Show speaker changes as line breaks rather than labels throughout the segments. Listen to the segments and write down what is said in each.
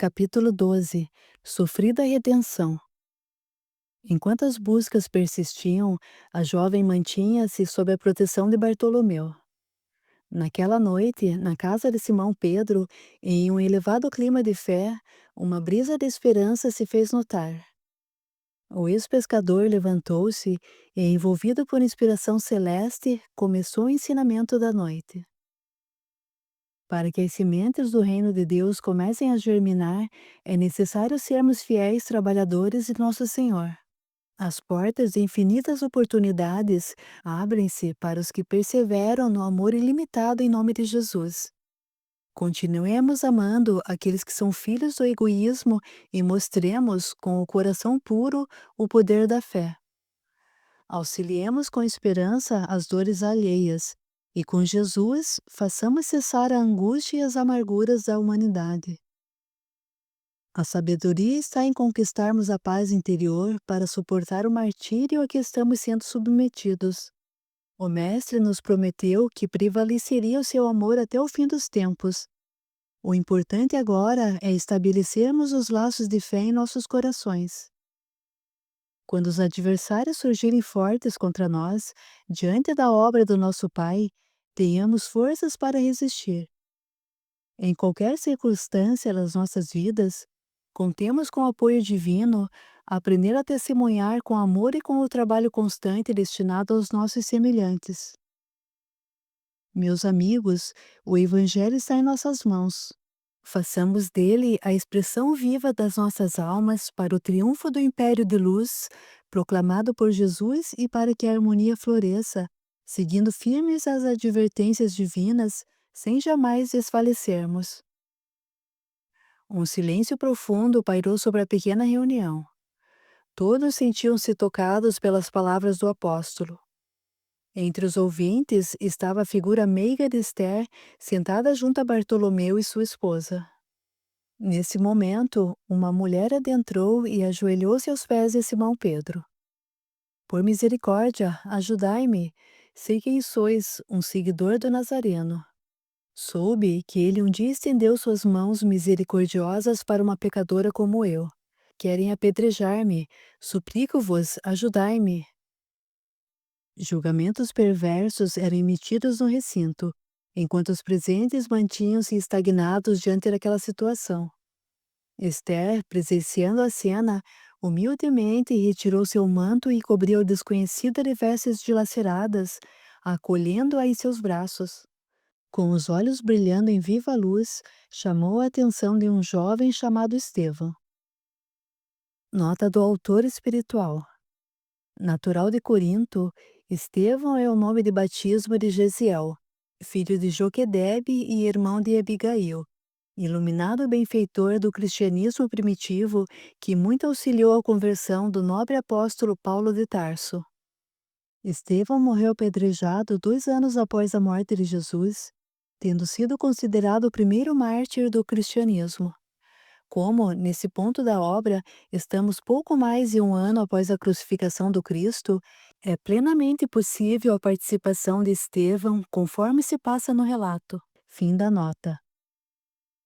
Capítulo 12. Sofrida redenção. Enquanto as buscas persistiam, a jovem mantinha-se sob a proteção de Bartolomeu. Naquela noite, na casa de Simão Pedro, em um elevado clima de fé, uma brisa de esperança se fez notar. O ex-pescador levantou-se e, envolvido por inspiração celeste, começou o ensinamento da noite. Para que as sementes do reino de Deus comecem a germinar, é necessário sermos fiéis trabalhadores de Nosso Senhor. As portas de infinitas oportunidades abrem-se para os que perseveram no amor ilimitado em nome de Jesus. Continuemos amando aqueles que são filhos do egoísmo e mostremos, com o coração puro, o poder da fé. Auxiliemos com esperança as dores alheias, e com Jesus façamos cessar a angústia e as amarguras da humanidade. A sabedoria está em conquistarmos a paz interior para suportar o martírio a que estamos sendo submetidos. O Mestre nos prometeu que prevaleceria o seu amor até o fim dos tempos. O importante agora é estabelecermos os laços de fé em nossos corações. Quando os adversários surgirem fortes contra nós, diante da obra do nosso Pai, tenhamos forças para resistir. Em qualquer circunstância das nossas vidas, contemos com o apoio divino, aprender a testemunhar com amor e com o trabalho constante destinado aos nossos semelhantes. Meus amigos, o Evangelho está em nossas mãos. Façamos dele a expressão viva das nossas almas para o triunfo do império de luz, proclamado por Jesus, e para que a harmonia floresça, seguindo firmes as advertências divinas, sem jamais desfalecermos. Um silêncio profundo pairou sobre a pequena reunião. Todos sentiam-se tocados pelas palavras do apóstolo. Entre os ouvintes estava a figura meiga de Esther, sentada junto a Bartolomeu e sua esposa. Nesse momento, uma mulher adentrou e ajoelhou-se aos pés de Simão Pedro. Por misericórdia, ajudai-me. Sei quem sois, um seguidor do Nazareno. Soube que ele um dia estendeu suas mãos misericordiosas para uma pecadora como eu. Querem apedrejar-me. Suplico-vos, ajudai-me. Julgamentos perversos eram emitidos no recinto, enquanto os presentes mantinham-se estagnados diante daquela situação. Esther, presenciando a cena, humildemente retirou seu manto e cobriu o desconhecido de vestes dilaceradas, acolhendo-a em seus braços. Com os olhos brilhando em viva luz, chamou a atenção de um jovem chamado Estevão. Nota do autor espiritual. Natural de Corinto, Estevão é o nome de batismo de Gesiel, filho de Joquedebe e irmão de Abigail, iluminado benfeitor do cristianismo primitivo que muito auxiliou a conversão do nobre apóstolo Paulo de Tarso. Estevão morreu apedrejado 2 anos após a morte de Jesus, tendo sido considerado o primeiro mártir do cristianismo. Como, nesse ponto da obra, estamos pouco mais de 1 ano após a crucificação do Cristo, é plenamente possível a participação de Estevão, conforme se passa no relato. Fim da nota.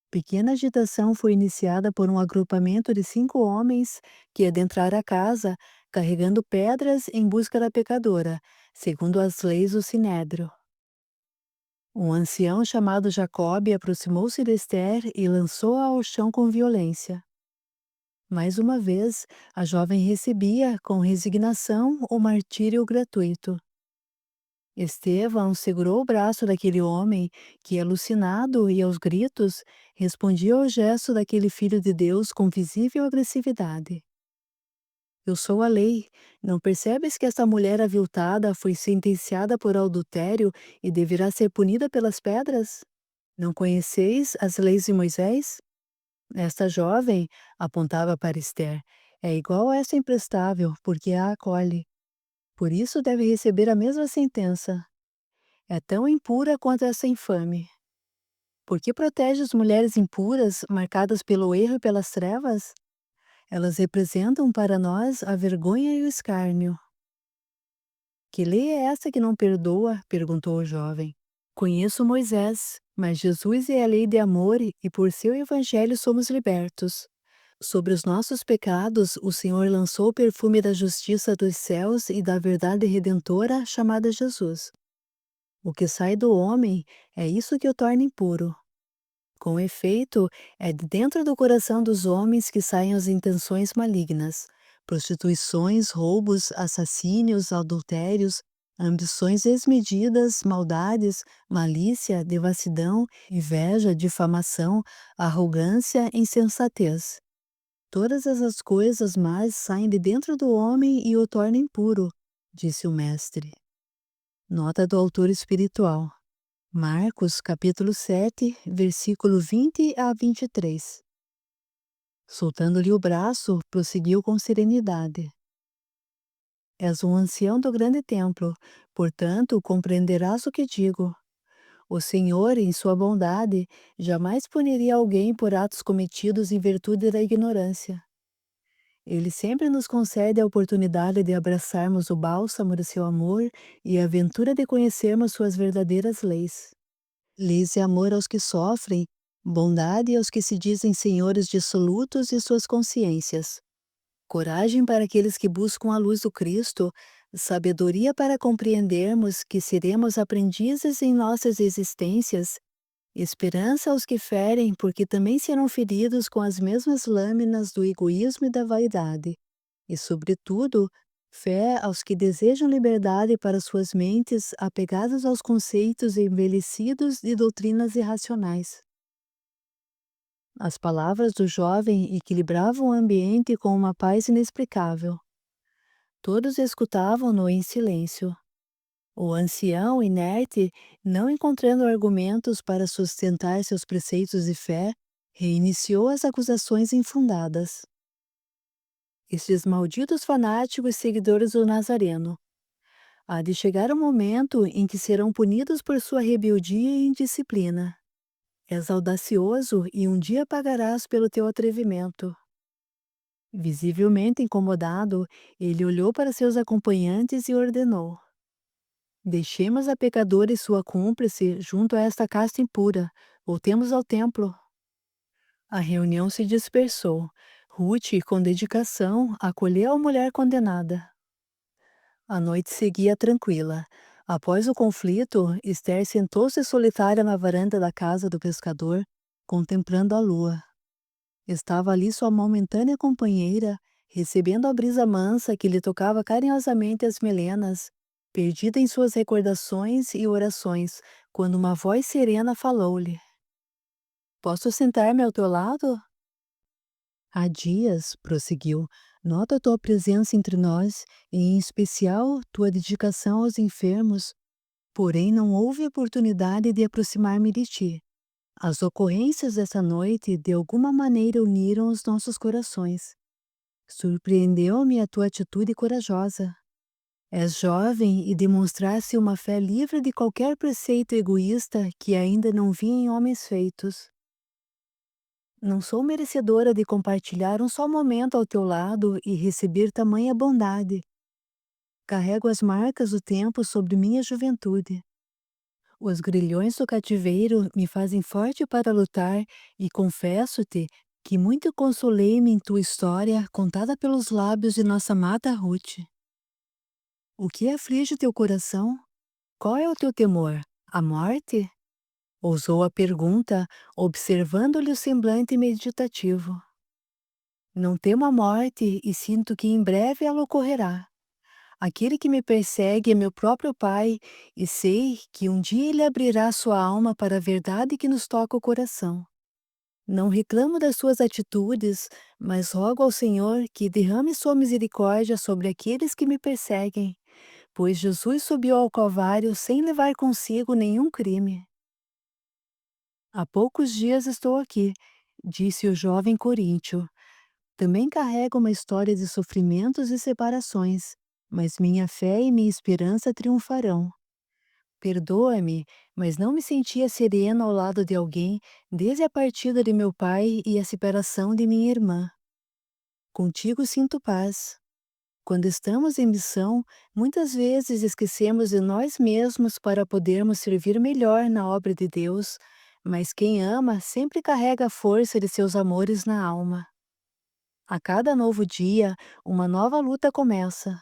Pequena agitação foi iniciada por um agrupamento de 5 homens que adentraram a casa, carregando pedras em busca da pecadora, segundo as leis do Sinédrio. Um ancião chamado Jacobe aproximou-se de Esther e lançou-a ao chão com violência. Mais uma vez, a jovem recebia, com resignação, o martírio gratuito. Estevão segurou o braço daquele homem que, alucinado e aos gritos, respondia ao gesto daquele filho de Deus com visível agressividade. Eu sou a lei. Não percebes que esta mulher aviltada foi sentenciada por adultério e deverá ser punida pelas pedras? Não conheceis as leis de Moisés? Esta jovem, apontava para Esther, é igual a esta imprestável, porque a acolhe. Por isso deve receber a mesma sentença. É tão impura quanto essa infame. Por que protege as mulheres impuras, marcadas pelo erro e pelas trevas? Elas representam para nós a vergonha e o escárnio. Que lei é essa que não perdoa? Perguntou o jovem. Conheço Moisés, mas Jesus é a lei de amor e por seu evangelho somos libertos. Sobre os nossos pecados, o Senhor lançou o perfume da justiça dos céus e da verdade redentora chamada Jesus. O que sai do homem é isso que o torna impuro. Com efeito, é de dentro do coração dos homens que saem as intenções malignas, prostituições, roubos, assassínios, adultérios, ambições desmedidas, maldades, malícia, devassidão, inveja, difamação, arrogância, insensatez. Todas essas coisas más saem de dentro do homem e o tornam impuro, disse o mestre. Nota do autor espiritual. Marcos, capítulo 7, versículo 20 a 23. Soltando-lhe o braço, prosseguiu com serenidade. És um ancião do grande templo, portanto compreenderás o que digo. O Senhor, em sua bondade, jamais puniria alguém por atos cometidos em virtude da ignorância. Ele sempre nos concede a oportunidade de abraçarmos o bálsamo de seu amor e a aventura de conhecermos suas verdadeiras leis. Leis de amor aos que sofrem, bondade aos que se dizem senhores dissolutos de suas consciências. Coragem para aqueles que buscam a luz do Cristo, sabedoria para compreendermos que seremos aprendizes em nossas existências, esperança aos que ferem, porque também serão feridos com as mesmas lâminas do egoísmo e da vaidade, e, sobretudo, fé aos que desejam liberdade para suas mentes apegadas aos conceitos envelhecidos de doutrinas irracionais. As palavras do jovem equilibravam o ambiente com uma paz inexplicável. Todos escutavam-no em silêncio. O ancião, inerte, não encontrando argumentos para sustentar seus preceitos de fé, reiniciou as acusações infundadas. Estes malditos fanáticos seguidores do Nazareno. Há de chegar o momento em que serão punidos por sua rebeldia e indisciplina. És audacioso e um dia pagarás pelo teu atrevimento. Visivelmente incomodado, ele olhou para seus acompanhantes e ordenou: Deixemos a pecadora e sua cúmplice junto a esta casta impura. Voltemos ao templo. A reunião se dispersou. Ruth, com dedicação, acolheu a mulher condenada. A noite seguia tranquila. Após o conflito, Esther sentou-se solitária na varanda da casa do pescador, contemplando a lua. Estava ali sua momentânea companheira, recebendo a brisa mansa que lhe tocava carinhosamente as melenas, perdida em suas recordações e orações, quando uma voz serena falou-lhe: Posso sentar-me ao teu lado? Há dias, prosseguiu, noto a tua presença entre nós, e em especial tua dedicação aos enfermos, porém não houve oportunidade de aproximar-me de ti. As ocorrências dessa noite de alguma maneira uniram os nossos corações. Surpreendeu-me a tua atitude corajosa. És jovem e demonstraste uma fé livre de qualquer preceito egoísta que ainda não vi em homens feitos. Não sou merecedora de compartilhar um só momento ao teu lado e receber tamanha bondade. Carrego as marcas do tempo sobre minha juventude. Os grilhões do cativeiro me fazem forte para lutar e confesso-te que muito consolei-me em tua história contada pelos lábios de nossa amada Ruth. O que aflige teu coração? Qual é o teu temor? A morte? Ousou a pergunta, observando-lhe o semblante meditativo. Não temo a morte e sinto que em breve ela ocorrerá. Aquele que me persegue é meu próprio Pai, e sei que um dia ele abrirá sua alma para a verdade que nos toca o coração. Não reclamo das suas atitudes, mas rogo ao Senhor que derrame sua misericórdia sobre aqueles que me perseguem, pois Jesus subiu ao Calvário sem levar consigo nenhum crime. Há poucos dias estou aqui, disse o jovem coríntio. Também carrego uma história de sofrimentos e separações, mas minha fé e minha esperança triunfarão. Perdoa-me, mas não me sentia sereno ao lado de alguém desde a partida de meu pai e a separação de minha irmã. Contigo sinto paz. Quando estamos em missão, muitas vezes esquecemos de nós mesmos para podermos servir melhor na obra de Deus, mas quem ama sempre carrega a força de seus amores na alma. A cada novo dia, uma nova luta começa.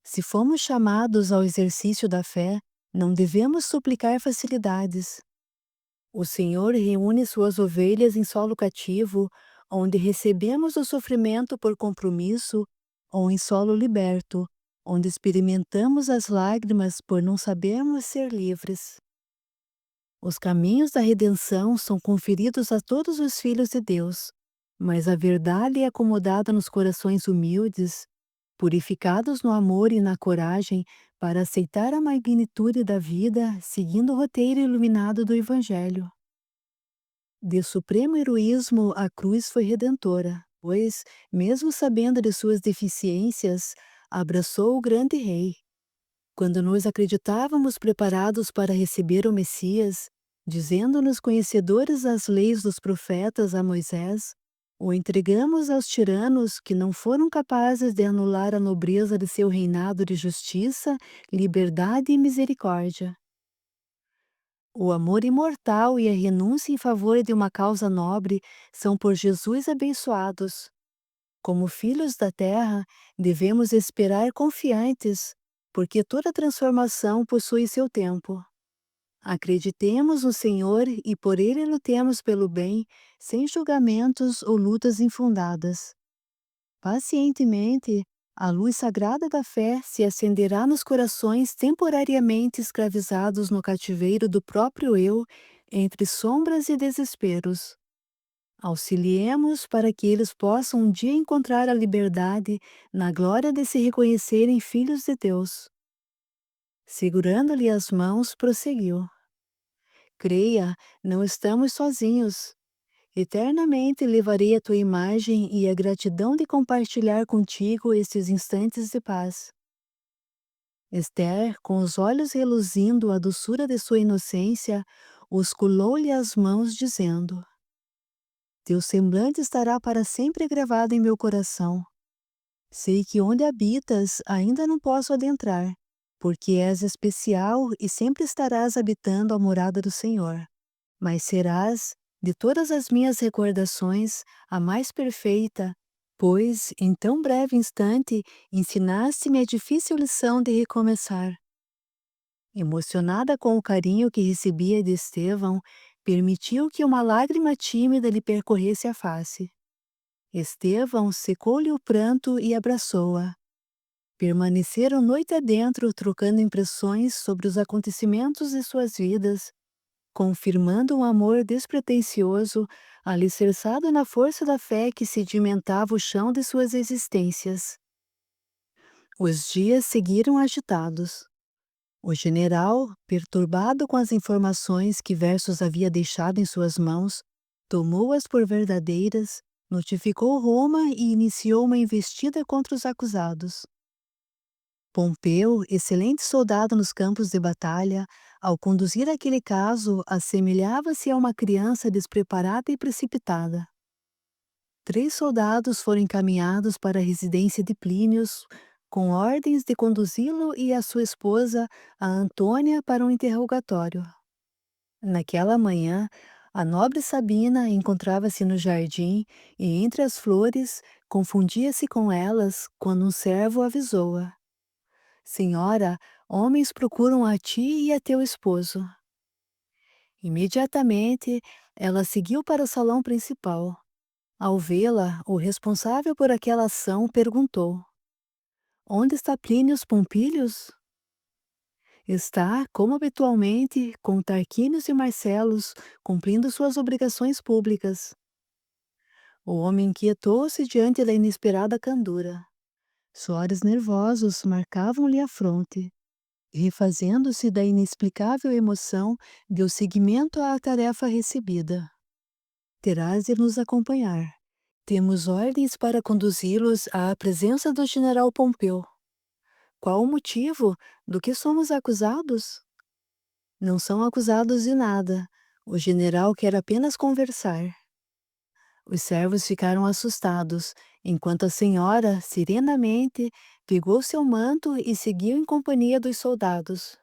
Se fomos chamados ao exercício da fé, não devemos suplicar facilidades. O Senhor reúne suas ovelhas em solo cativo, onde recebemos o sofrimento por compromisso, ou em solo liberto, onde experimentamos as lágrimas por não sabermos ser livres. Os caminhos da redenção são conferidos a todos os filhos de Deus, mas a verdade é acomodada nos corações humildes, purificados no amor e na coragem para aceitar a magnitude da vida, seguindo o roteiro iluminado do Evangelho. De supremo heroísmo, a cruz foi redentora, pois, mesmo sabendo de suas deficiências, abraçou o grande Rei. Quando nos acreditávamos preparados para receber o Messias, dizendo-nos conhecedores das leis dos profetas a Moisés, o entregamos aos tiranos que não foram capazes de anular a nobreza de seu reinado de justiça, liberdade e misericórdia. O amor imortal e a renúncia em favor de uma causa nobre são por Jesus abençoados. Como filhos da terra, devemos esperar confiantes, porque toda transformação possui seu tempo. Acreditemos no Senhor e por Ele lutemos pelo bem, sem julgamentos ou lutas infundadas. Pacientemente, a luz sagrada da fé se acenderá nos corações temporariamente escravizados no cativeiro do próprio eu, entre sombras e desesperos. Auxiliemos para que eles possam um dia encontrar a liberdade na glória de se reconhecerem filhos de Deus. Segurando-lhe as mãos, prosseguiu: Creia, não estamos sozinhos. Eternamente levarei a tua imagem e a gratidão de compartilhar contigo estes instantes de paz. Esther, com os olhos reluzindo a doçura de sua inocência, osculou-lhe as mãos, dizendo: Teu semblante estará para sempre gravado em meu coração. Sei que onde habitas ainda não posso adentrar, porque és especial e sempre estarás habitando a morada do Senhor. Mas serás, de todas as minhas recordações, a mais perfeita, pois, em tão breve instante, ensinaste-me a difícil lição de recomeçar. Emocionada com o carinho que recebia de Estevão, permitiu que uma lágrima tímida lhe percorresse a face. Estevão secou-lhe o pranto e abraçou-a. Permaneceram noite adentro trocando impressões sobre os acontecimentos de suas vidas, confirmando um amor despretensioso, alicerçado na força da fé que sedimentava o chão de suas existências. Os dias seguiram agitados. O general, perturbado com as informações que Versos havia deixado em suas mãos, tomou-as por verdadeiras, notificou Roma e iniciou uma investida contra os acusados. Pompeu, excelente soldado nos campos de batalha, ao conduzir aquele caso, assemelhava-se a uma criança despreparada e precipitada. 3 soldados foram encaminhados para a residência de Plínio, com ordens de conduzi-lo e a sua esposa, a Antônia, para um interrogatório. Naquela manhã, a nobre Sabina encontrava-se no jardim e, entre as flores, confundia-se com elas quando um servo avisou-a: Senhora, homens procuram a ti e a teu esposo. Imediatamente, ela seguiu para o salão principal. Ao vê-la, o responsável por aquela ação perguntou: Onde está Plínio Pompílios? Está, como habitualmente, com Tarquínios e Marcelos, cumprindo suas obrigações públicas. O homem inquietou-se diante da inesperada candura. Suores nervosos marcavam-lhe a fronte. Refazendo-se da inexplicável emoção, deu seguimento à tarefa recebida. Terás de nos acompanhar. Temos ordens para conduzi-los à presença do general Pompeu. Qual o motivo? Do que somos acusados? Não são acusados de nada. O general quer apenas conversar. Os servos ficaram assustados, enquanto a senhora, serenamente, pegou seu manto e seguiu em companhia dos soldados.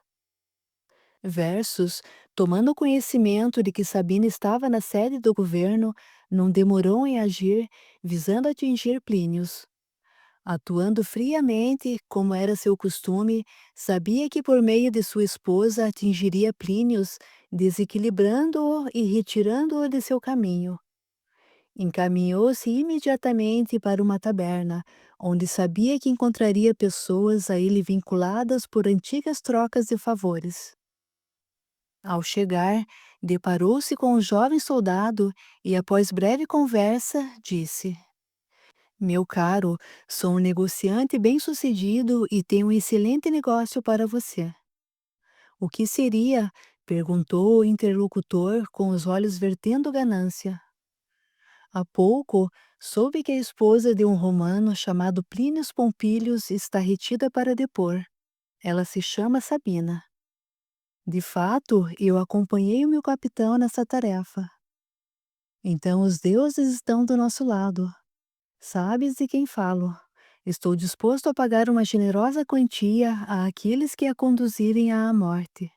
Versus, tomando conhecimento de que Sabina estava na sede do governo, não demorou em agir, visando atingir Plínios. Atuando friamente, como era seu costume, sabia que por meio de sua esposa atingiria Plínios, desequilibrando-o e retirando-o de seu caminho. Encaminhou-se imediatamente para uma taberna, onde sabia que encontraria pessoas a ele vinculadas por antigas trocas de favores. Ao chegar, deparou-se com um jovem soldado e, após breve conversa, disse: Meu caro, sou um negociante bem-sucedido e tenho um excelente negócio para você. O que seria? Perguntou o interlocutor com os olhos vertendo ganância. Há pouco, soube que a esposa de um romano chamado Plínio Pompílios está retida para depor. Ela se chama Sabina. De fato, eu acompanhei o meu capitão nessa tarefa. Então os deuses estão do nosso lado. Sabes de quem falo. Estou disposto a pagar uma generosa quantia àqueles que a conduzirem à morte.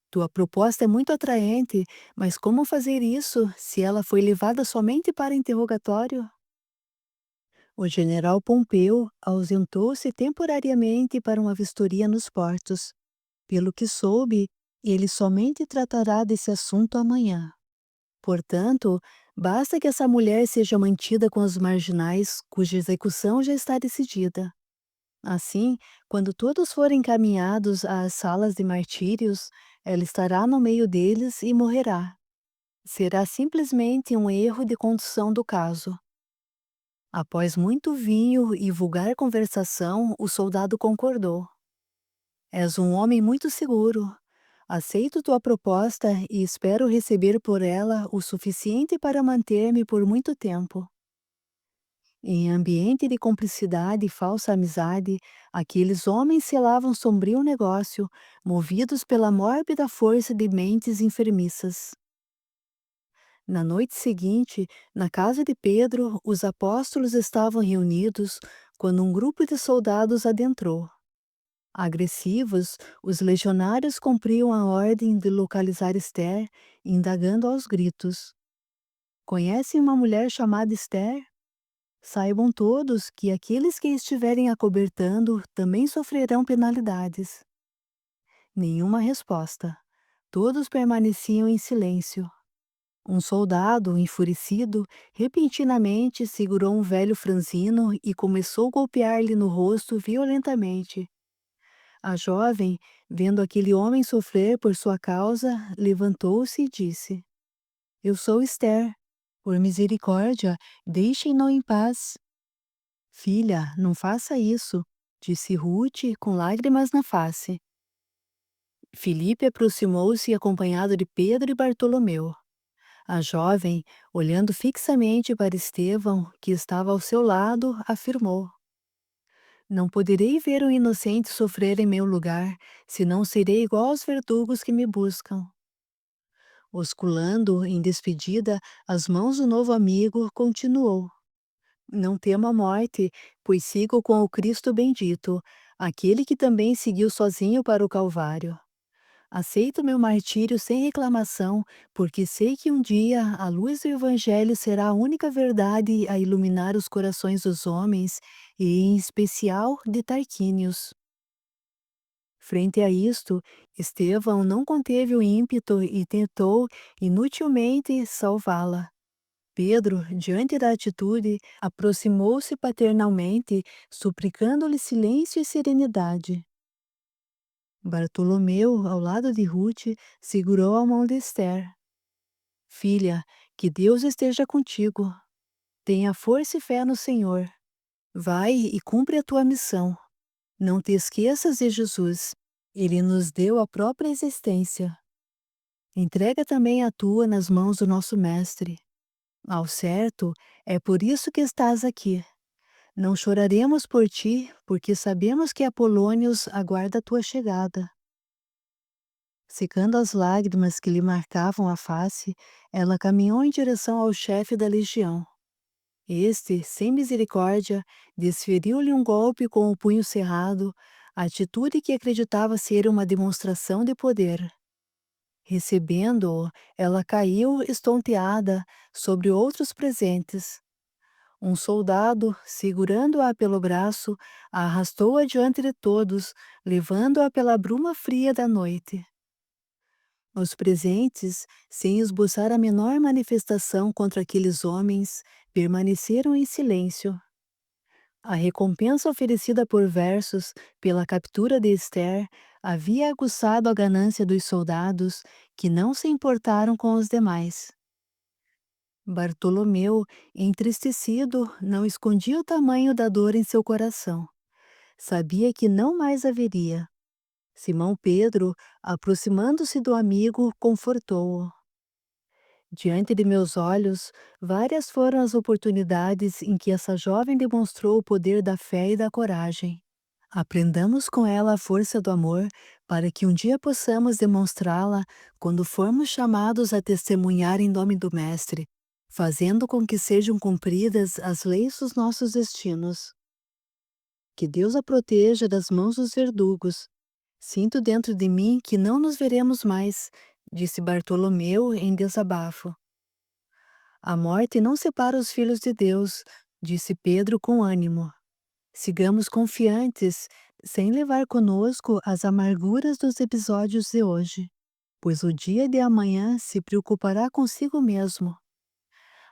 Tua proposta é muito atraente, mas como fazer isso se ela foi levada somente para interrogatório? O general Pompeu ausentou-se temporariamente para uma vistoria nos portos. Pelo que soube, ele somente tratará desse assunto amanhã. Portanto, basta que essa mulher seja mantida com os marginais, cuja execução já está decidida. Assim, quando todos forem encaminhados às salas de martírios, ela estará no meio deles e morrerá. Será simplesmente um erro de condução do caso. Após muito vinho e vulgar conversação, o soldado concordou. És um homem muito seguro. Aceito tua proposta e espero receber por ela o suficiente para manter-me por muito tempo. Em ambiente de cumplicidade e falsa amizade, aqueles homens selavam sombrio negócio, movidos pela mórbida força de mentes enfermiças. Na noite seguinte, na casa de Pedro, os apóstolos estavam reunidos quando um grupo de soldados adentrou. Agressivos, os legionários cumpriam a ordem de localizar Esther, indagando aos gritos: Conhecem uma mulher chamada Esther? Saibam todos que aqueles que estiverem acobertando também sofrerão penalidades. Nenhuma resposta. Todos permaneciam em silêncio. Um soldado, enfurecido, repentinamente segurou um velho franzino e começou a golpear-lhe no rosto violentamente. A jovem, vendo aquele homem sofrer por sua causa, levantou-se e disse: Eu sou Esther. Por misericórdia, deixem-no em paz. Filha, não faça isso, disse Ruth com lágrimas na face. Filipe aproximou-se acompanhado de Pedro e Bartolomeu. A jovem, olhando fixamente para Estevão, que estava ao seu lado, afirmou: Não poderei ver um inocente sofrer em meu lugar, senão serei igual aos verdugos que me buscam. Osculando, em despedida, as mãos do novo amigo, continuou: Não temo a morte, pois sigo com o Cristo bendito, aquele que também seguiu sozinho para o Calvário. Aceito meu martírio sem reclamação, porque sei que um dia a luz do Evangelho será a única verdade a iluminar os corações dos homens, e em especial de Tarquínios. Frente a isto, Estevão não conteve o ímpeto e tentou, inutilmente, salvá-la. Pedro, diante da atitude, aproximou-se paternalmente, suplicando-lhe silêncio e serenidade. Bartolomeu, ao lado de Ruth, segurou a mão de Esther. Filha, que Deus esteja contigo. Tenha força e fé no Senhor. Vai e cumpre a tua missão. Não te esqueças de Jesus. Ele nos deu a própria existência. Entrega também a tua nas mãos do nosso Mestre. Ao certo, é por isso que estás aqui. Não choraremos por ti, porque sabemos que Apolônios aguarda a tua chegada. Secando as lágrimas que lhe marcavam a face, ela caminhou em direção ao chefe da legião. Este, sem misericórdia, desferiu-lhe um golpe com o punho cerrado, atitude que acreditava ser uma demonstração de poder. Recebendo-o, ela caiu estonteada sobre outros presentes. Um soldado, segurando-a pelo braço, a arrastou adiante de todos, levando-a pela bruma fria da noite. Os presentes, sem esboçar a menor manifestação contra aqueles homens, permaneceram em silêncio. A recompensa oferecida por Versos pela captura de Esther havia aguçado a ganância dos soldados, que não se importaram com os demais. Bartolomeu, entristecido, não escondia o tamanho da dor em seu coração. Sabia que não mais haveria. Simão Pedro, aproximando-se do amigo, confortou-o. Diante de meus olhos, várias foram as oportunidades em que essa jovem demonstrou o poder da fé e da coragem. Aprendamos com ela a força do amor, para que um dia possamos demonstrá-la quando formos chamados a testemunhar em nome do Mestre, fazendo com que sejam cumpridas as leis dos nossos destinos. Que Deus a proteja das mãos dos verdugos. Sinto dentro de mim que não nos veremos mais, disse Bartolomeu em desabafo. A morte não separa os filhos de Deus, disse Pedro com ânimo. Sigamos confiantes, sem levar conosco as amarguras dos episódios de hoje, pois o dia de amanhã se preocupará consigo mesmo.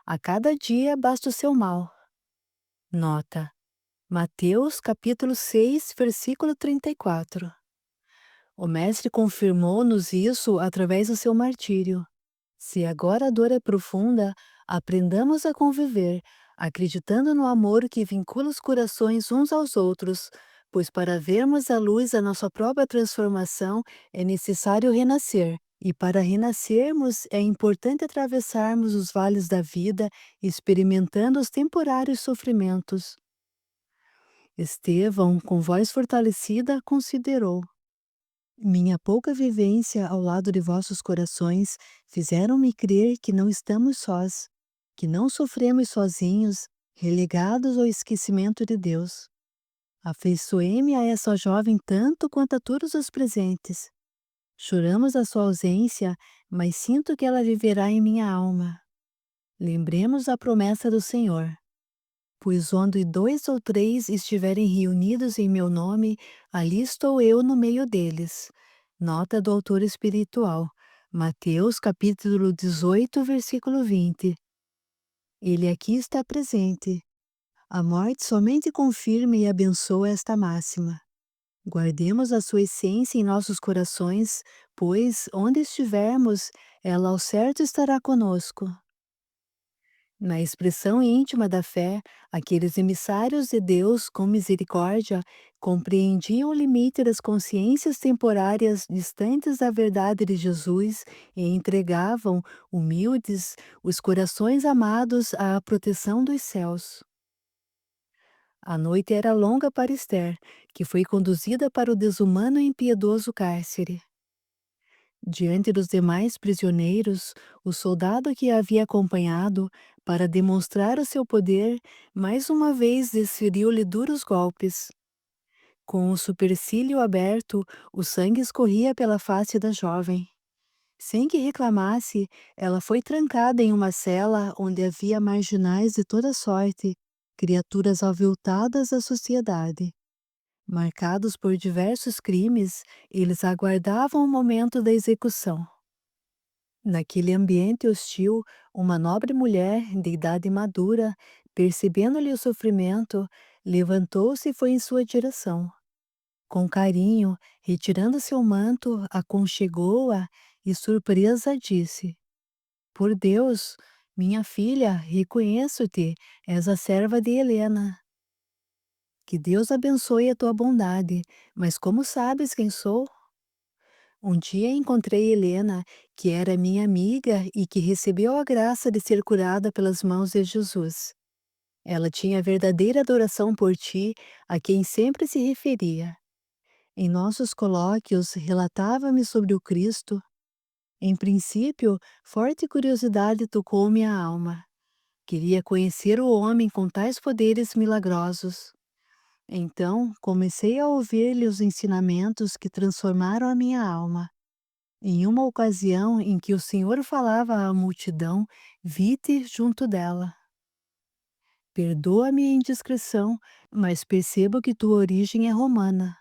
A cada dia basta o seu mal. Nota: Mateus capítulo 6, versículo 34. O Mestre confirmou-nos isso através do seu martírio. Se agora a dor é profunda, aprendamos a conviver, acreditando no amor que vincula os corações uns aos outros, pois para vermos à luz a nossa própria transformação é necessário renascer, e para renascermos é importante atravessarmos os vales da vida, experimentando os temporários sofrimentos. Estevão, com voz fortalecida, considerou: minha pouca vivência ao lado de vossos corações fizeram-me crer que não estamos sós, que não sofremos sozinhos, relegados ao esquecimento de Deus. Afeiçoei-me a essa jovem tanto quanto a todos os presentes. Choramos a sua ausência, mas sinto que ela viverá em minha alma. Lembremos a promessa do Senhor. Pois onde 2 ou 3 estiverem reunidos em meu nome, ali estou eu no meio deles. Nota do autor espiritual. Mateus capítulo 18, versículo 20. Ele aqui está presente. A morte somente confirma e abençoa esta máxima. Guardemos a sua essência em nossos corações, pois, onde estivermos, ela ao certo estará conosco. Na expressão íntima da fé, aqueles emissários de Deus com misericórdia compreendiam o limite das consciências temporárias distantes da verdade de Jesus e entregavam, humildes, os corações amados à proteção dos céus. A noite era longa para Esther, que foi conduzida para o desumano e impiedoso cárcere. Diante dos demais prisioneiros, o soldado que a havia acompanhado, para demonstrar o seu poder, mais uma vez desferiu-lhe duros golpes. Com o supercílio aberto, o sangue escorria pela face da jovem. Sem que reclamasse, ela foi trancada em uma cela onde havia marginais de toda sorte, criaturas aviltadas da sociedade. Marcados por diversos crimes, eles aguardavam o momento da execução. Naquele ambiente hostil, uma nobre mulher, de idade madura, percebendo-lhe o sofrimento, levantou-se e foi em sua direção. Com carinho, retirando seu manto, aconchegou-a e, surpresa, disse: Por Deus, minha filha, reconheço-te, és a serva de Helena. Que Deus abençoe a tua bondade, mas como sabes quem sou? Um dia encontrei Helena, que era minha amiga e que recebeu a graça de ser curada pelas mãos de Jesus. Ela tinha verdadeira adoração por ti, a quem sempre se referia. Em nossos colóquios, relatava-me sobre o Cristo. Em princípio, forte curiosidade tocou minha alma. Queria conhecer o homem com tais poderes milagrosos. Então, comecei a ouvir-lhe os ensinamentos que transformaram a minha alma. Em uma ocasião em que o Senhor falava à multidão, vi-te junto dela. Perdoa-me a indiscrição, mas percebo que tua origem é romana.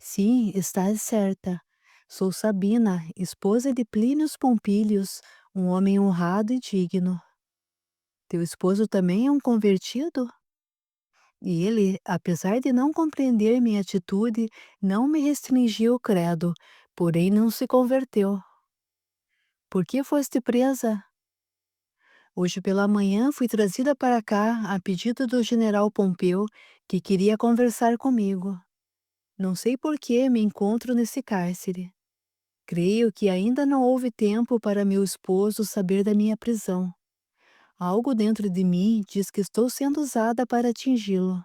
Sim, estás certa. Sou Sabina, esposa de Plínio Pompílios, um homem honrado e digno. Teu esposo também é um convertido? E ele, apesar de não compreender minha atitude, não me restringiu o credo, porém não se converteu. Por que foste presa? Hoje pela manhã fui trazida para cá a pedido do general Pompeu, que queria conversar comigo. Não sei por que me encontro nesse cárcere. Creio que ainda não houve tempo para meu esposo saber da minha prisão. Algo dentro de mim diz que estou sendo usada para atingi-lo.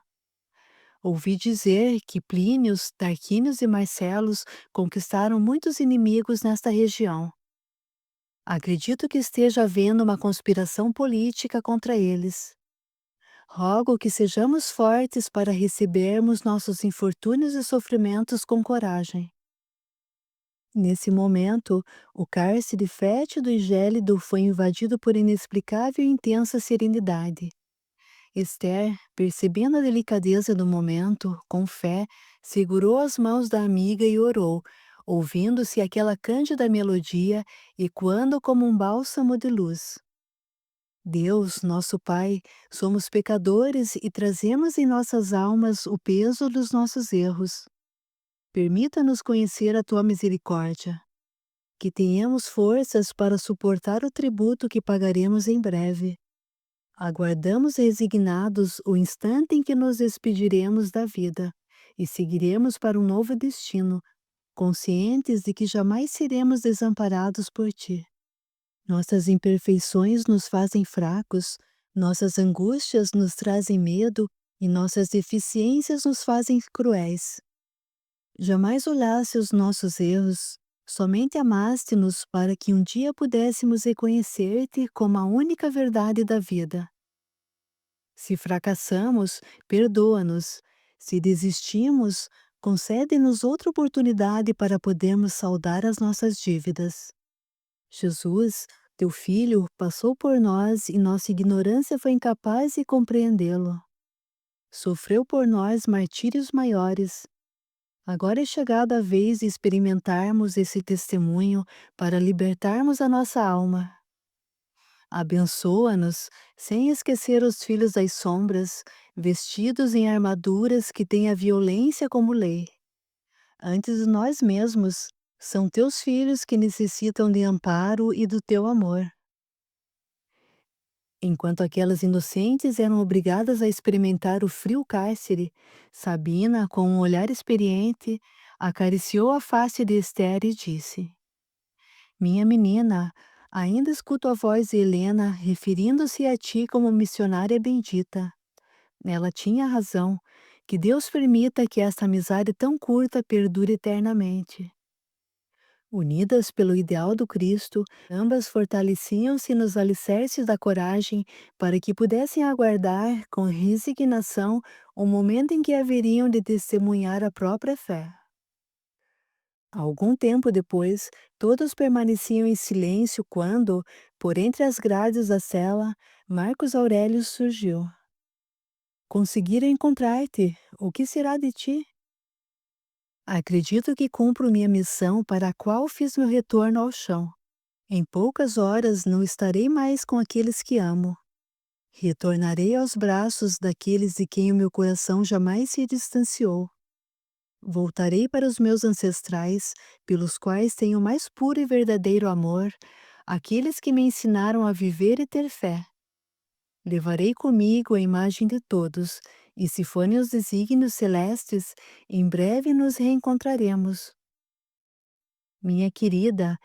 Ouvi dizer que Plínios, Tarquínios e Marcelos conquistaram muitos inimigos nesta região. Acredito que esteja havendo uma conspiração política contra eles. Rogo que sejamos fortes para recebermos nossos infortúnios e sofrimentos com coragem. Nesse momento, o cárcere fétido e gélido foi invadido por inexplicável e intensa serenidade. Esther, percebendo a delicadeza do momento, com fé, segurou as mãos da amiga e orou, ouvindo-se aquela cândida melodia, ecoando como um bálsamo de luz. Deus, nosso Pai, somos pecadores e trazemos em nossas almas o peso dos nossos erros. Permita-nos conhecer a tua misericórdia, que tenhamos forças para suportar o tributo que pagaremos em breve. Aguardamos resignados o instante em que nos despediremos da vida e seguiremos para um novo destino, conscientes de que jamais seremos desamparados por ti. Nossas imperfeições nos fazem fracos, nossas angústias nos trazem medo e nossas deficiências nos fazem cruéis. Jamais olhaste os nossos erros, somente amaste-nos para que um dia pudéssemos reconhecer-te como a única verdade da vida. Se fracassamos, perdoa-nos. Se desistimos, concede-nos outra oportunidade para podermos saldar as nossas dívidas. Jesus, teu Filho, passou por nós e nossa ignorância foi incapaz de compreendê-lo. Sofreu por nós martírios maiores. Agora é chegada a vez de experimentarmos esse testemunho para libertarmos a nossa alma. Abençoa-nos, sem esquecer os filhos das sombras, vestidos em armaduras que têm a violência como lei. Antes de nós mesmos, são teus filhos que necessitam de amparo e do teu amor. Enquanto aquelas inocentes eram obrigadas a experimentar o frio cárcere, Sabina, com um olhar experiente, acariciou a face de Esther e disse: Minha menina, ainda escuto a voz de Helena referindo-se a ti como missionária bendita. Ela tinha razão. Que Deus permita que esta amizade tão curta perdure eternamente. Unidas pelo ideal do Cristo, ambas fortaleciam-se nos alicerces da coragem para que pudessem aguardar com resignação o momento em que haveriam de testemunhar a própria fé. Algum tempo depois, todos permaneciam em silêncio quando, por entre as grades da cela, Marcos Aurélio surgiu. Conseguira encontrar-te. O que será de ti? Acredito que cumpro minha missão para a qual fiz meu retorno ao chão. Em poucas horas não estarei mais com aqueles que amo. Retornarei aos braços daqueles de quem o meu coração jamais se distanciou. Voltarei para os meus ancestrais, pelos quais tenho o mais puro e verdadeiro amor, aqueles que me ensinaram a viver e ter fé. Levarei comigo a imagem de todos, e se forem os desígnios celestes, em breve nos reencontraremos. Minha querida,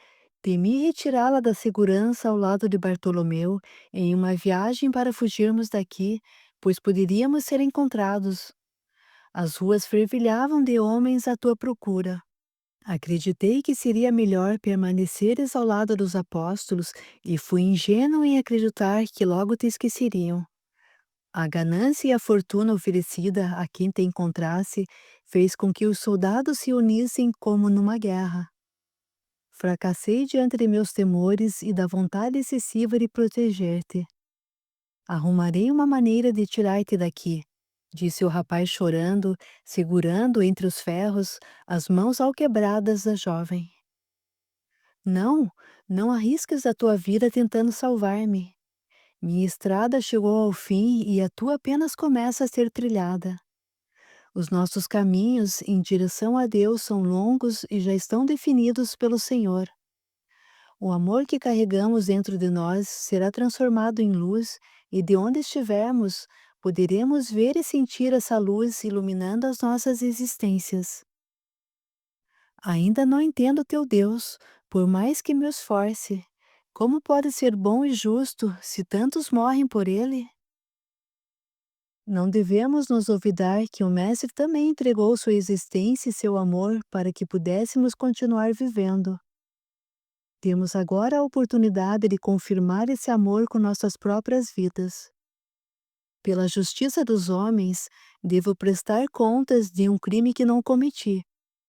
temi retirá-la da segurança ao lado de Bartolomeu em uma viagem para fugirmos daqui, pois poderíamos ser encontrados. As ruas fervilhavam de homens à tua procura. Acreditei que seria melhor permaneceres ao lado dos apóstolos e fui ingênuo em acreditar que logo te esqueceriam. A ganância e a fortuna oferecida a quem te encontrasse fez com que os soldados se unissem como numa guerra. Fracassei diante de meus temores e da vontade excessiva de proteger-te. Arrumarei uma maneira de tirar-te daqui, disse o rapaz chorando, segurando entre os ferros as mãos alquebradas da jovem. Não, não arrisques a tua vida tentando salvar-me. Minha estrada chegou ao fim e a tua apenas começa a ser trilhada. Os nossos caminhos em direção a Deus são longos e já estão definidos pelo Senhor. O amor que carregamos dentro de nós será transformado em luz, e de onde estivermos, poderemos ver e sentir essa luz iluminando as nossas existências. Ainda não entendo teu Deus, por mais que me esforce. Como pode ser bom e justo se tantos morrem por ele? Não devemos nos olvidar que o Mestre também entregou sua existência e seu amor para que pudéssemos continuar vivendo. Temos agora a oportunidade de confirmar esse amor com nossas próprias vidas. Pela justiça dos homens, devo prestar contas de um crime que não cometi,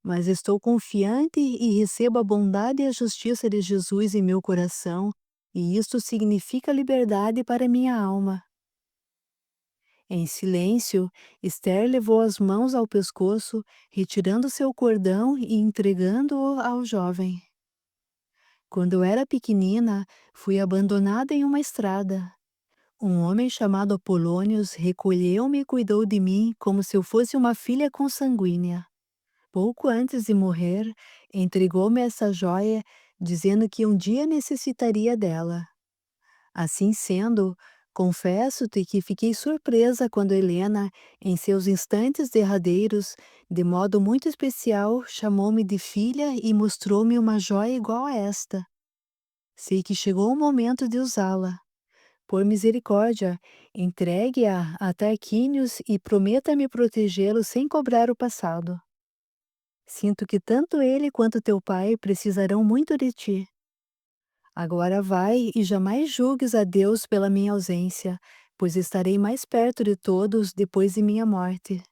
mas estou confiante e recebo a bondade e a justiça de Jesus em meu coração, e isto significa liberdade para minha alma. Em silêncio, Esther levou as mãos ao pescoço, retirando seu cordão e entregando-o ao jovem. Quando eu era pequenina, fui abandonada em uma estrada. Um homem chamado Apolônios recolheu-me e cuidou de mim como se eu fosse uma filha consanguínea. Pouco antes de morrer, entregou-me essa joia, dizendo que um dia necessitaria dela. Assim sendo, confesso-te que fiquei surpresa quando Helena, em seus instantes derradeiros, de modo muito especial, chamou-me de filha e mostrou-me uma joia igual a esta. Sei que chegou o momento de usá-la. Por misericórdia, entregue-a a Tarquínios e prometa-me protegê-lo sem cobrar o passado. Sinto que tanto ele quanto teu pai precisarão muito de ti. Agora vai e jamais julgues a Deus pela minha ausência, pois estarei mais perto de todos depois de minha morte.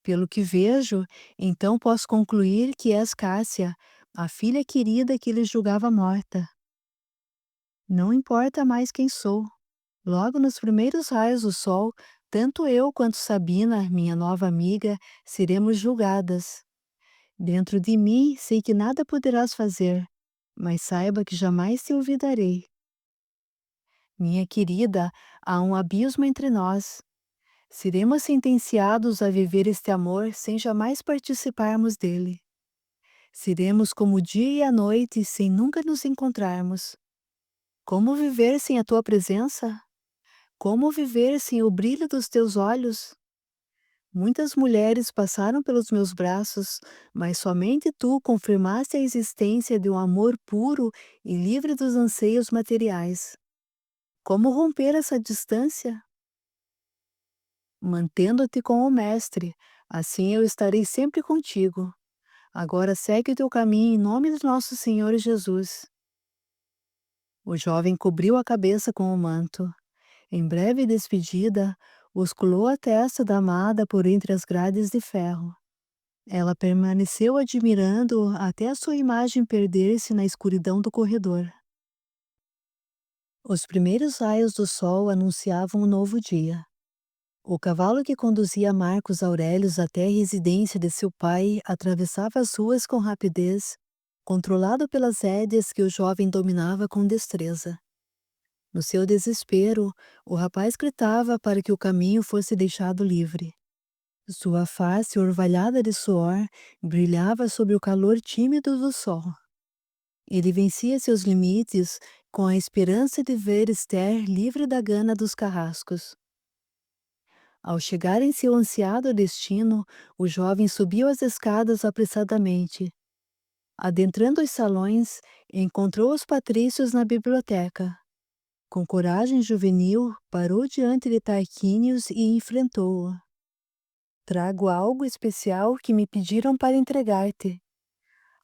Pelo que vejo, então posso concluir que és Cássia, a filha querida que lhe julgava morta. Não importa mais quem sou. Logo nos primeiros raios do sol, tanto eu quanto Sabina, minha nova amiga, seremos julgadas. Dentro de mim sei que nada poderás fazer, mas saiba que jamais te olvidarei. Minha querida, há um abismo entre nós. Seremos sentenciados a viver este amor sem jamais participarmos dele. Seremos como o dia e a noite sem nunca nos encontrarmos. Como viver sem a tua presença? Como viver sem o brilho dos teus olhos? Muitas mulheres passaram pelos meus braços, mas somente tu confirmaste a existência de um amor puro e livre dos anseios materiais. Como romper essa distância? Mantendo-te com o Mestre, assim eu estarei sempre contigo. Agora segue o teu caminho em nome do nosso Senhor Jesus. O jovem cobriu a cabeça com o manto. Em breve despedida, osculou a testa da amada por entre as grades de ferro. Ela permaneceu admirando até a sua imagem perder-se na escuridão do corredor. Os primeiros raios do sol anunciavam um novo dia. O cavalo que conduzia Marcos Aurelius até a residência de seu pai atravessava as ruas com rapidez, controlado pelas rédeas que o jovem dominava com destreza. No seu desespero, o rapaz gritava para que o caminho fosse deixado livre. Sua face orvalhada de suor brilhava sob o calor tímido do sol. Ele vencia seus limites com a esperança de ver Esther livre da gana dos carrascos. Ao chegar em seu ansiado destino, o jovem subiu as escadas apressadamente. Adentrando os salões, encontrou os patrícios na biblioteca. Com coragem juvenil, parou diante de Tarquínios e enfrentou-o. trago algo especial que me pediram para entregar-te.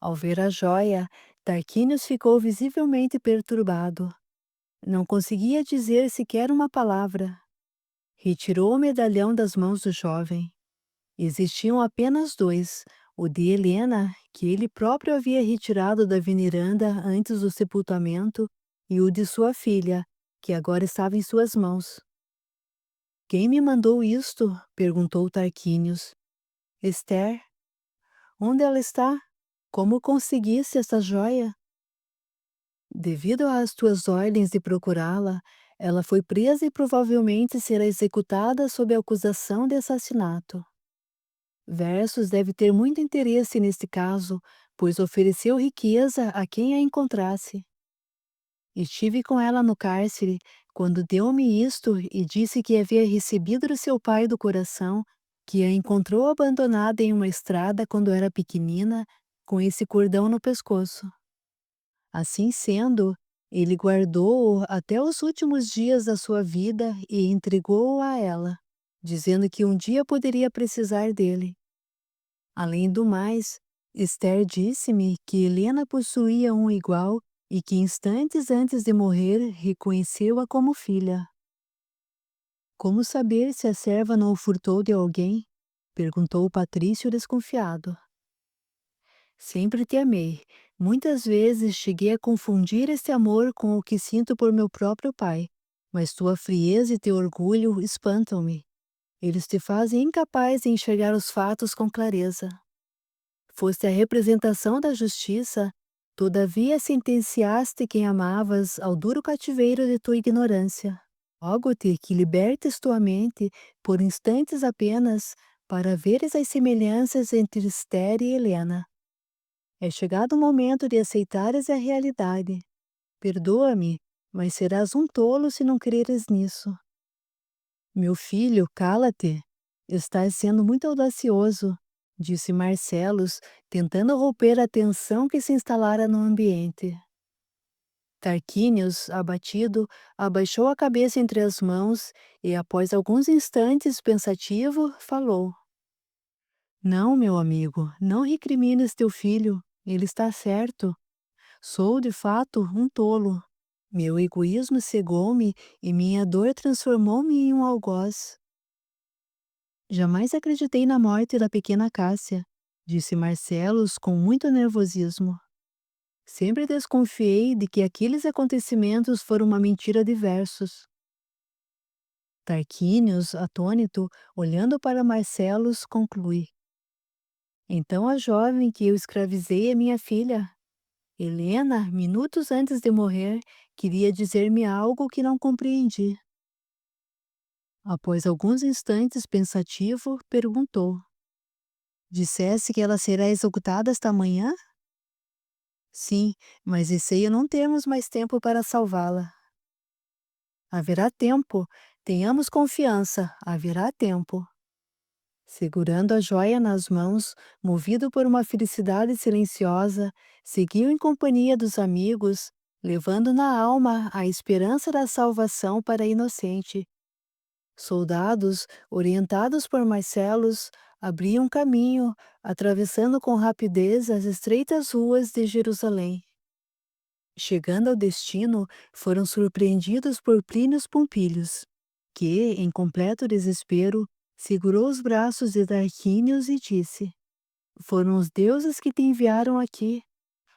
Ao ver a joia, Tarquínios ficou visivelmente perturbado. Não conseguia dizer sequer uma palavra. Retirou o medalhão das mãos do jovem. Existiam apenas dois, o de Helena, que ele próprio havia retirado da veneranda antes do sepultamento, e o de sua filha, que agora estava em suas mãos. Quem me mandou isto? Perguntou Tarquínios. Esther. Onde ela está? Como conseguiste essa joia? Devido às tuas ordens de procurá-la, ela foi presa e provavelmente será executada sob a acusação de assassinato. Versos deve ter muito interesse neste caso, pois ofereceu riqueza a quem a encontrasse. Estive com ela no cárcere, quando deu-me isto e disse que havia recebido do seu pai do coração, que a encontrou abandonada em uma estrada quando era pequenina, com esse cordão no pescoço. Assim sendo, ele guardou-o até os últimos dias da sua vida e entregou-o a ela, dizendo que um dia poderia precisar dele. Além do mais, Esther disse-me que Helena possuía um igual e que instantes antes de morrer reconheceu-a como filha. Como saber se a serva não o furtou de alguém? Perguntou o patrício desconfiado. Sempre te amei. Muitas vezes cheguei a confundir esse amor com o que sinto por meu próprio pai, mas tua frieza e teu orgulho espantam-me. Eles te fazem incapaz de enxergar os fatos com clareza. Foste a representação da justiça, todavia sentenciaste quem amavas ao duro cativeiro de tua ignorância. Rogo-te que libertes tua mente, por instantes apenas, para veres as semelhanças entre Esther e Helena. É chegado o momento de aceitares a realidade. Perdoa-me, mas serás um tolo se não creres nisso. Meu filho, cala-te. Estás sendo muito audacioso, disse Marcelos, tentando romper a tensão que se instalara no ambiente. Tarquínios, abatido, abaixou a cabeça entre as mãos e, após alguns instantes pensativo, falou: Não, meu amigo, não recrimines teu filho, ele está certo. Sou, de fato, um tolo. Meu egoísmo cegou-me e minha dor transformou-me em um algoz. Jamais acreditei na morte da pequena Cássia, disse Marcelos com muito nervosismo. Sempre desconfiei de que aqueles acontecimentos foram uma mentira de versos. Tarquínios, atônito, olhando para Marcelos, conclui. Então a jovem que eu escravizei é minha filha. Helena, minutos antes de morrer, queria dizer-me algo que não compreendi. Após alguns instantes pensativo, perguntou. Dissesse que ela será executada esta manhã? Sim, mas receio não termos mais tempo para salvá-la. Haverá tempo. Tenhamos confiança, haverá tempo. Segurando a joia nas mãos, movido por uma felicidade silenciosa, seguiu em companhia dos amigos, levando na alma a esperança da salvação para a inocente. Soldados, orientados por Marcelos, abriam caminho, atravessando com rapidez as estreitas ruas de Jerusalém. Chegando ao destino, foram surpreendidos por Plínio Pompílios, que, em completo desespero, segurou os braços de Tarquínios e disse: Foram os deuses que te enviaram aqui.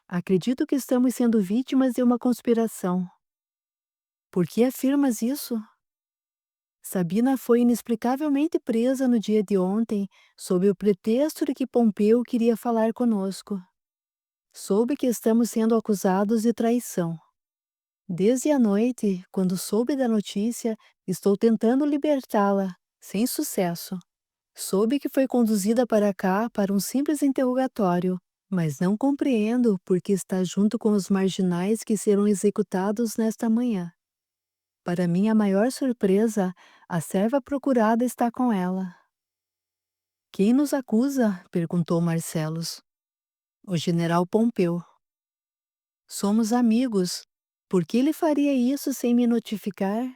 Acredito que estamos sendo vítimas de uma conspiração. Por que afirmas isso? Sabina foi inexplicavelmente presa no dia de ontem, sob o pretexto de que Pompeu queria falar conosco. Soube que estamos sendo acusados de traição. Desde a noite, quando soube da notícia, estou tentando libertá-la, sem sucesso. Soube que foi conduzida para cá para um simples interrogatório, mas não compreendo por que está junto com os marginais que serão executados nesta manhã. Para minha maior surpresa, a serva procurada está com ela. Quem nos acusa? Perguntou Marcelos. O general Pompeu. Somos amigos. Por que ele faria isso sem me notificar?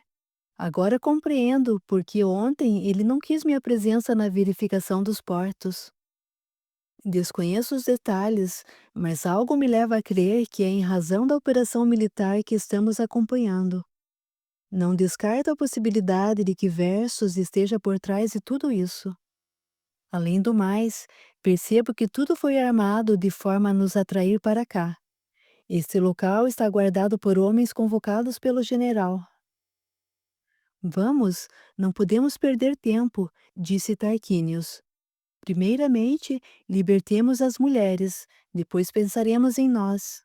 Agora compreendo porque ontem ele não quis minha presença na verificação dos portos. Desconheço os detalhes, mas algo me leva a crer que é em razão da operação militar que estamos acompanhando. Não descarto a possibilidade de que Versus esteja por trás de tudo isso. Além do mais, percebo que tudo foi armado de forma a nos atrair para cá. Este local está guardado por homens convocados pelo general. Vamos, não podemos perder tempo, disse Tarquínios. Primeiramente, libertemos as mulheres, depois pensaremos em nós.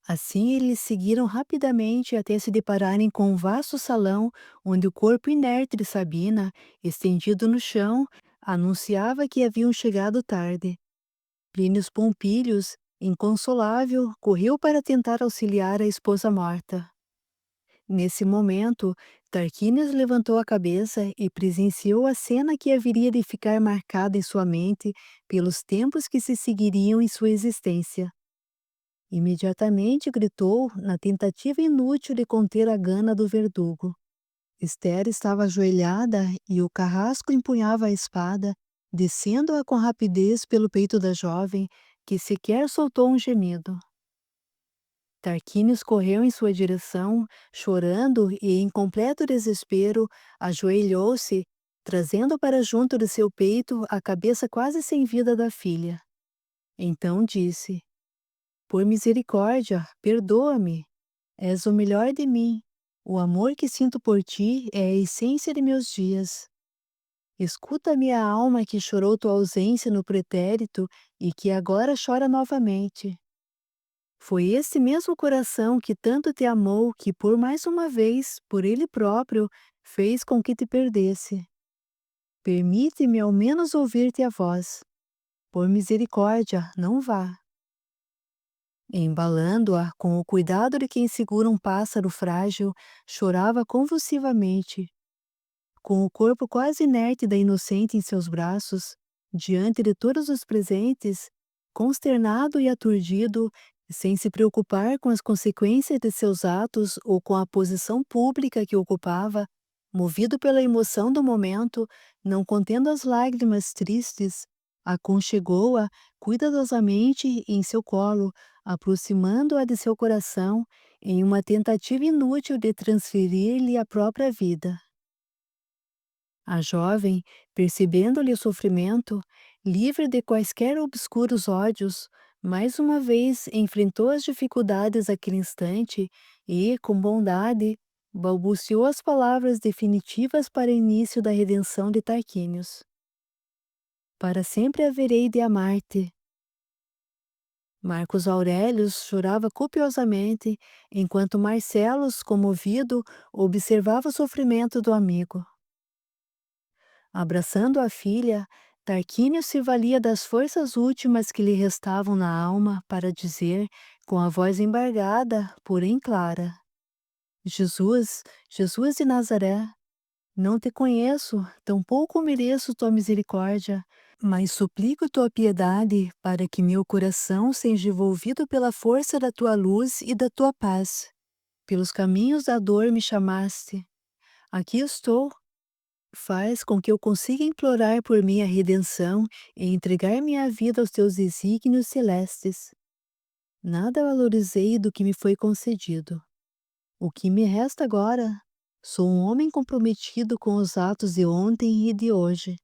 Assim, eles seguiram rapidamente até se depararem com um vasto salão onde o corpo inerte de Sabina, estendido no chão, anunciava que haviam chegado tarde. Plínio Pompílios, inconsolável, correu para tentar auxiliar a esposa morta. Nesse momento, Tarquínios levantou a cabeça e presenciou a cena que haveria de ficar marcada em sua mente pelos tempos que se seguiriam em sua existência. Imediatamente gritou na tentativa inútil de conter a gana do verdugo. Esther estava ajoelhada e o carrasco empunhava a espada, descendo-a com rapidez pelo peito da jovem, que sequer soltou um gemido. Tarquínios correu em sua direção, chorando e, em completo desespero, ajoelhou-se, trazendo para junto de seu peito a cabeça quase sem vida da filha. Então disse: Por misericórdia, perdoa-me. És o melhor de mim. O amor que sinto por ti é a essência de meus dias. Escuta a minha alma que chorou tua ausência no pretérito e que agora chora novamente. Foi esse mesmo coração que tanto te amou que, por mais uma vez, por ele próprio, fez com que te perdesse. Permite-me ao menos ouvir-te a voz. Por misericórdia, não vá. Embalando-a com o cuidado de quem segura um pássaro frágil, chorava convulsivamente. Com o corpo quase inerte da inocente em seus braços, diante de todos os presentes, consternado e aturdido, sem se preocupar com as consequências de seus atos ou com a posição pública que ocupava, movido pela emoção do momento, não contendo as lágrimas tristes, aconchegou-a cuidadosamente em seu colo, aproximando-a de seu coração, em uma tentativa inútil de transferir-lhe a própria vida. A jovem, percebendo-lhe o sofrimento, livre de quaisquer obscuros ódios, mais uma vez enfrentou as dificuldades daquele instante e, com bondade, balbuciou as palavras definitivas para o início da redenção de Tarquínios. Para sempre haverei de amar-te. Marcos Aurelius chorava copiosamente, enquanto Marcelos, comovido, observava o sofrimento do amigo. Abraçando a filha, Tarquínio se valia das forças últimas que lhe restavam na alma para dizer, com a voz embargada, porém clara: Jesus, Jesus de Nazaré, não te conheço, tampouco mereço tua misericórdia, mas suplico tua piedade para que meu coração seja envolvido pela força da tua luz e da tua paz. Pelos caminhos da dor me chamaste. Aqui estou. Faz com que eu consiga implorar por minha redenção e entregar minha vida aos teus desígnios celestes. Nada valorizei do que me foi concedido. O que me resta agora? Sou um homem comprometido com os atos de ontem e de hoje.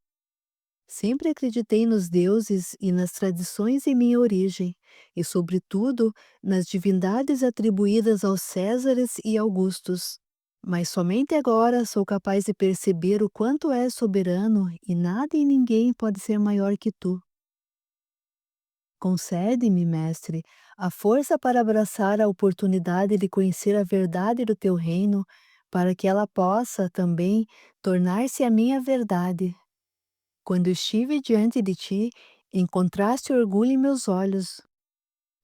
Sempre acreditei nos deuses e nas tradições em minha origem, e, sobretudo, nas divindades atribuídas aos Césares e Augustos. Mas somente agora sou capaz de perceber o quanto és soberano e nada e ninguém pode ser maior que tu. Concede-me, mestre, a força para abraçar a oportunidade de conhecer a verdade do teu reino, para que ela possa, também, tornar-se a minha verdade. Quando estive diante de ti, encontraste orgulho em meus olhos.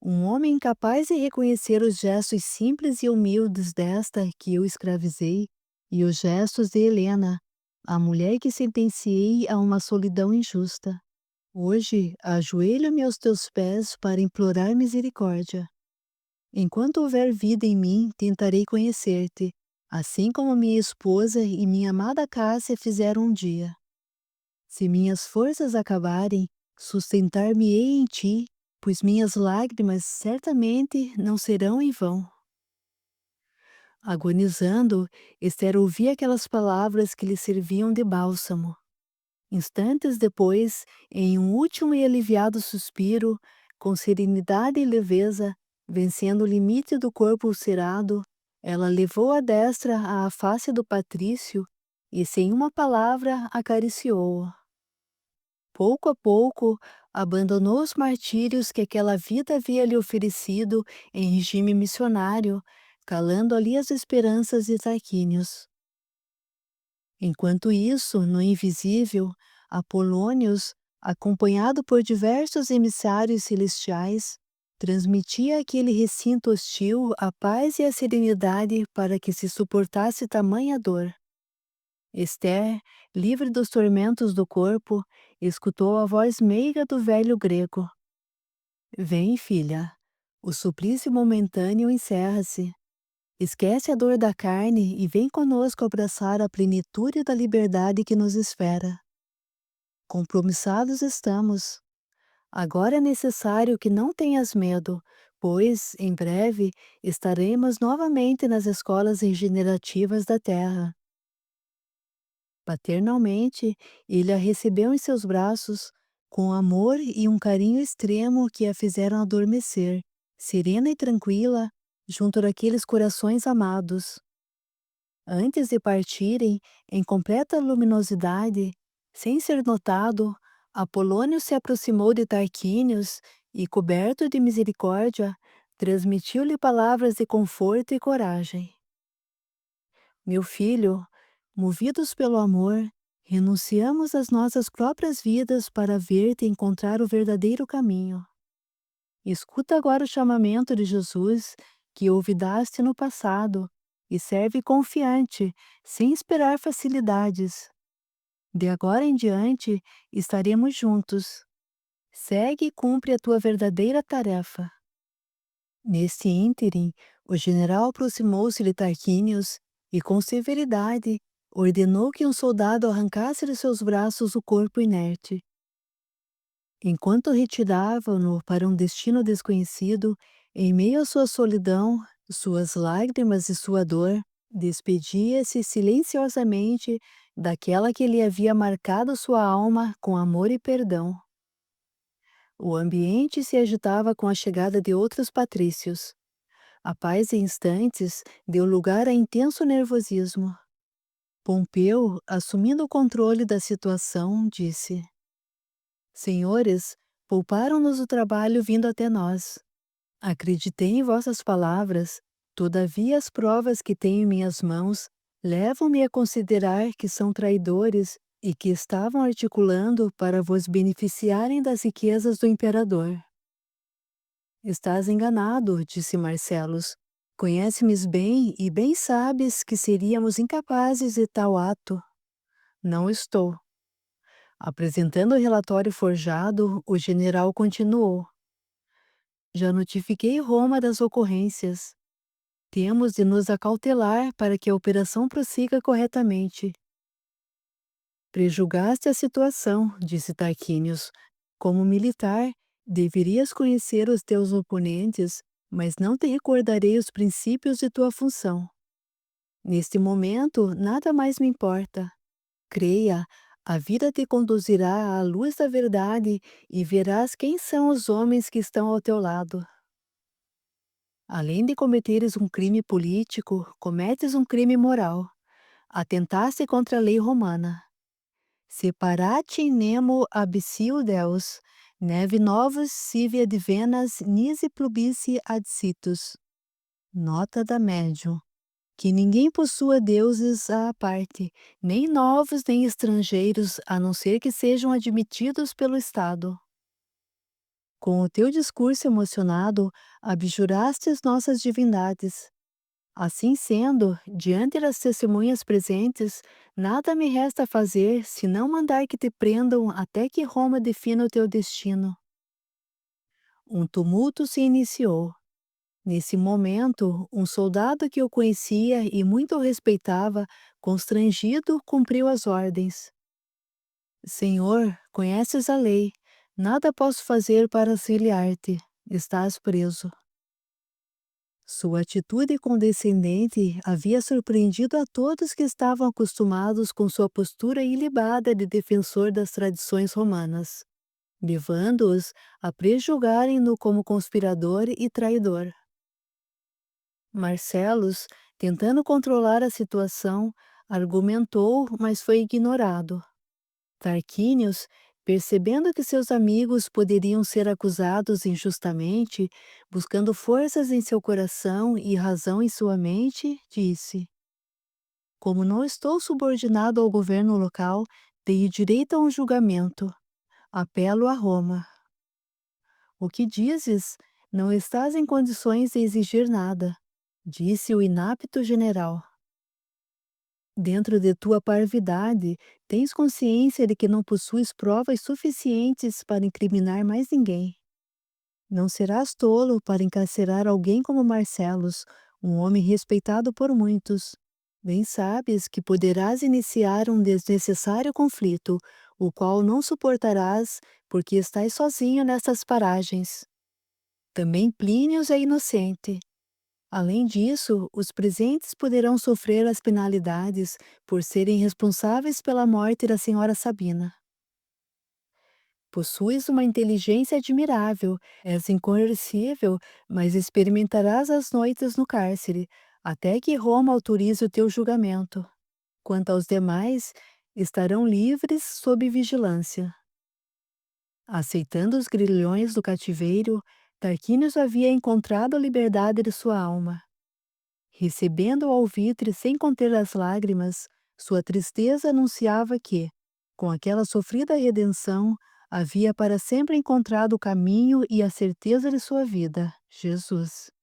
Um homem incapaz de reconhecer os gestos simples e humildes desta que eu escravizei, e os gestos de Helena, a mulher que sentenciei a uma solidão injusta. Hoje, ajoelho-me aos teus pés para implorar misericórdia. Enquanto houver vida em mim, tentarei conhecer-te, assim como minha esposa e minha amada Cássia fizeram um dia. Se minhas forças acabarem, sustentar-me-ei em ti, pois minhas lágrimas certamente não serão em vão. Agonizando, Esther ouvia aquelas palavras que lhe serviam de bálsamo. Instantes depois, em um último e aliviado suspiro, com serenidade e leveza, vencendo o limite do corpo ulcerado, ela levou a destra à face do patrício e, sem uma palavra, acariciou-o. Pouco a pouco, abandonou os martírios que aquela vida havia lhe oferecido em regime missionário, calando ali as esperanças de Tarquínios. Enquanto isso, no invisível, Apolônios, acompanhado por diversos emissários celestiais, transmitia àquele recinto hostil a paz e a serenidade para que se suportasse tamanha dor. Esther, livre dos tormentos do corpo, escutou a voz meiga do velho grego. Vem, filha, o suplício momentâneo encerra-se. Esquece a dor da carne e vem conosco abraçar a plenitude da liberdade que nos espera. Compromissados estamos. Agora é necessário que não tenhas medo, pois, em breve, estaremos novamente nas escolas regenerativas da terra. Paternalmente, ele a recebeu em seus braços, com amor e um carinho extremo que a fizeram adormecer, serena e tranquila, junto daqueles corações amados. Antes de partirem, em completa luminosidade, sem ser notado, Apolônio se aproximou de Tarquínios e, coberto de misericórdia, transmitiu-lhe palavras de conforto e coragem. Meu filho, movidos pelo amor, renunciamos às nossas próprias vidas para ver-te encontrar o verdadeiro caminho. Escuta agora o chamamento de Jesus que ouvidaste no passado e serve confiante, sem esperar facilidades. De agora em diante estaremos juntos. Segue e cumpre a tua verdadeira tarefa. Neste ínterim, o general aproximou-se de Tarquínios e, com severidade, ordenou que um soldado arrancasse de seus braços o corpo inerte. Enquanto retiravam-no para um destino desconhecido, em meio à sua solidão, suas lágrimas e sua dor, despedia-se silenciosamente daquela que lhe havia marcado sua alma com amor e perdão. O ambiente se agitava com a chegada de outros patrícios. A paz em instantes deu lugar a intenso nervosismo. Pompeu, assumindo o controle da situação, disse: Senhores, pouparam-nos o trabalho vindo até nós. Acreditei em vossas palavras, todavia as provas que tenho em minhas mãos levam-me a considerar que são traidores e que estavam articulando para vos beneficiarem das riquezas do imperador. Estás enganado, disse Marcelos. Conhece-me bem e bem sabes que seríamos incapazes de tal ato. Não estou. Apresentando o relatório forjado, o general continuou. Já notifiquei Roma das ocorrências. Temos de nos acautelar para que a operação prossiga corretamente. Prejulgaste a situação, disse Tarquínios. Como militar, deverias conhecer os teus oponentes, mas não te recordarei os princípios de tua função. Neste momento, nada mais me importa. Creia, a vida te conduzirá à luz da verdade e verás quem são os homens que estão ao teu lado. Além de cometeres um crime político, cometes um crime moral. Atentaste contra a lei romana. Separati nemo absio Deus, neve novus sive advenas nisi plubici adsitus. Nota da médium. Que ninguém possua deuses à parte, nem novos nem estrangeiros, a não ser que sejam admitidos pelo Estado. Com o teu discurso emocionado, abjurastes nossas divindades. Assim sendo, diante das testemunhas presentes, nada me resta fazer senão mandar que te prendam até que Roma defina o teu destino. Um tumulto se iniciou. Nesse momento, um soldado que o conhecia e muito o respeitava, constrangido, cumpriu as ordens. Senhor, conheces a lei. Nada posso fazer para auxiliar-te. Estás preso. Sua atitude condescendente havia surpreendido a todos que estavam acostumados com sua postura ilibada de defensor das tradições romanas, levando-os a prejulgarem-no como conspirador e traidor. Marcellus, tentando controlar a situação, argumentou, mas foi ignorado. Tarquínios, percebendo que seus amigos poderiam ser acusados injustamente, buscando forças em seu coração e razão em sua mente, disse: Como não estou subordinado ao governo local, tenho direito a um julgamento. Apelo a Roma. O que dizes? Não estás em condições de exigir nada, disse o inapto general. Dentro de tua parvidade, tens consciência de que não possuis provas suficientes para incriminar mais ninguém. Não serás tolo para encarcerar alguém como Marcellus, um homem respeitado por muitos. Bem sabes que poderás iniciar um desnecessário conflito, o qual não suportarás, porque estás sozinho nessas paragens. Também Plínio é inocente. Além disso, os presentes poderão sofrer as penalidades por serem responsáveis pela morte da senhora Sabina. Possuis uma inteligência admirável, és incoercível, mas experimentarás as noites no cárcere, até que Roma autorize o teu julgamento. Quanto aos demais, estarão livres sob vigilância. Aceitando os grilhões do cativeiro, Tarquinius havia encontrado a liberdade de sua alma. Recebendo o alvitre sem conter as lágrimas, sua tristeza anunciava que, com aquela sofrida redenção, havia para sempre encontrado o caminho e a certeza de sua vida, Jesus.